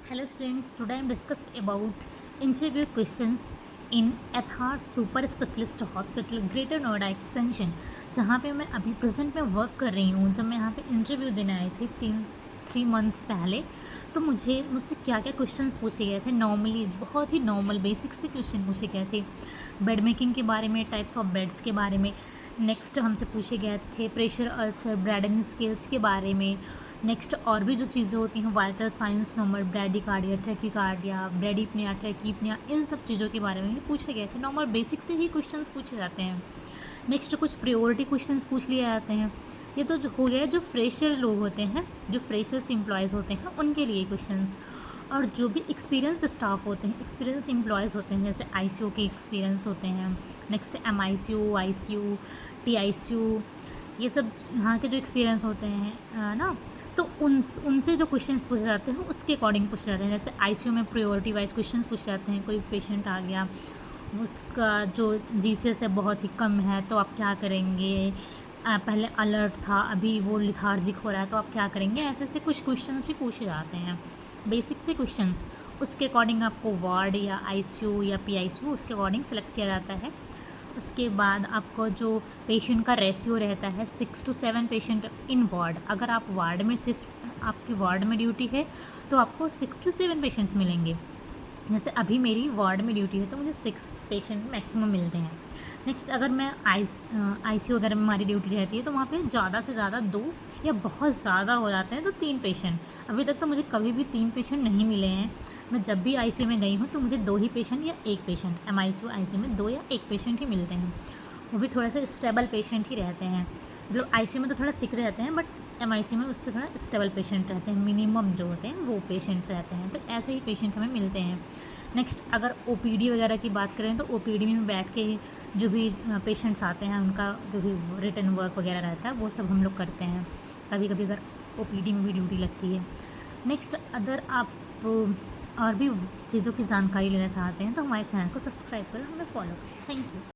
Hello students, today I am discussed about interview questions in Yatharth super specialist hospital greater Noida extension, जहाँ पे मैं अभी present में work कर रही हूँ। जब मैं यहाँ पे इंटरव्यू देने आई थी 3 मंथ पहले, तो मुझसे क्या क्या क्वेश्चंस पूछे गए थे। नॉर्मली बहुत ही नॉर्मल बेसिक से क्वेश्चन पूछे गए थे, बेड मेकिंग के बारे में, टाइप्स ऑफ बेड्स के बारे में। नेक्स्ट हमसे पूछे गए थे प्रेशर अल्सर ब्रेडिंग स्केल्स के बारे में। नेक्स्ट और भी जो चीज़ें होती हैं vital signs normal bradycardia tachycardia bradypnea tachypnea, इन सब चीज़ों के बारे में ही पूछे गए थे। नॉर्मल बेसिक से ही क्वेश्चंस पूछे जाते हैं। नेक्स्ट कुछ प्रायोरिटी क्वेश्चंस पूछ लिए जाते हैं। ये तो जो हो गया जो फ्रेशर लोग होते हैं, जो फ्रेशर्स एम्प्लॉयज़ होते हैं, उनके लिए क्वेश्चंस। और जो भी एक्सपीरियंस स्टाफ होते हैं, एक्सपीरियंस एम्प्लॉयज़ होते हैं, जैसे आईसीयू के एक्सपीरियंस होते हैं, नेक्स्ट एमआईसीयू, आईसीयू, टीआईसीयू, ये सब यहाँ के जो एक्सपीरियंस होते हैं ना, तो उनसे जो क्वेश्चंस पूछे जाते हैं उसके अकॉर्डिंग पूछे जाते हैं। जैसे आईसीयू में प्रायोरिटी वाइज क्वेश्चंस पूछे जाते हैं। कोई पेशेंट आ गया, उसका जो जीसीएस है बहुत ही कम है, तो आप क्या करेंगे। पहले अलर्ट था, अभी वो लिथार्जिक हो रहा है, तो आप क्या करेंगे। ऐसे ऐसे कुछ क्वेश्चंस भी पूछे जाते हैं, बेसिक से क्वेश्चंस। उसके अकॉर्डिंग आपको वार्ड या आईसीयू या पीआईसीयू उसके अकॉर्डिंग सेलेक्ट किया जाता है। उसके बाद आपको जो पेशेंट का रेशियो रहता है 6 to 7 पेशेंट इन वार्ड। अगर आप वार्ड में सिर्फ आपकी वार्ड में ड्यूटी है तो आपको 6 to 7 पेशेंट्स मिलेंगे। जैसे अभी मेरी वार्ड में ड्यूटी है तो मुझे 6 पेशेंट मैक्सिमम मिलते हैं। नेक्स्ट अगर मैं आईसीयू वगैरह में हमारी ड्यूटी रहती है तो वहाँ पे ज़्यादा से ज़्यादा 2 या बहुत ज़्यादा हो जाते हैं तो 3 पेशेंट। अभी तक तो मुझे कभी भी 3 पेशेंट नहीं मिले हैं। मैं जब भी आईसीयू में गई हूँ तो मुझे 2 ही पेशेंट या 1 पेशेंट, एमआईसीयू आईसीयू में 2 या 1 पेशेंट ही मिलते हैं। वो भी थोड़ा सा स्टेबल पेशेंट ही रहते हैं। मतलब आईसीयू में तो थोड़ा सिक रहते हैं, बट एमआईसीयू में उससे थोड़ा स्टेबल पेशेंट रहते हैं। मिनिमम जो होते हैं वो पेशेंट्स रहते हैं, तो ऐसे ही पेशेंट हमें मिलते हैं। नेक्स्ट अगर ओपीडी वगैरह की बात करें तो ओपीडी में बैठ के जो भी पेशेंट्स आते हैं उनका जो भी रिटन वर्क वगैरह रहता है वो सब हम लोग करते हैं। कभी कभी अगर ओपीडी में भी ड्यूटी लगती है। नेक्स्ट अगर आप और भी चीज़ों की जानकारी लेना चाहते हैं तो हमारे चैनल को सब्सक्राइब करें, हमें फॉलो करें। Thank you.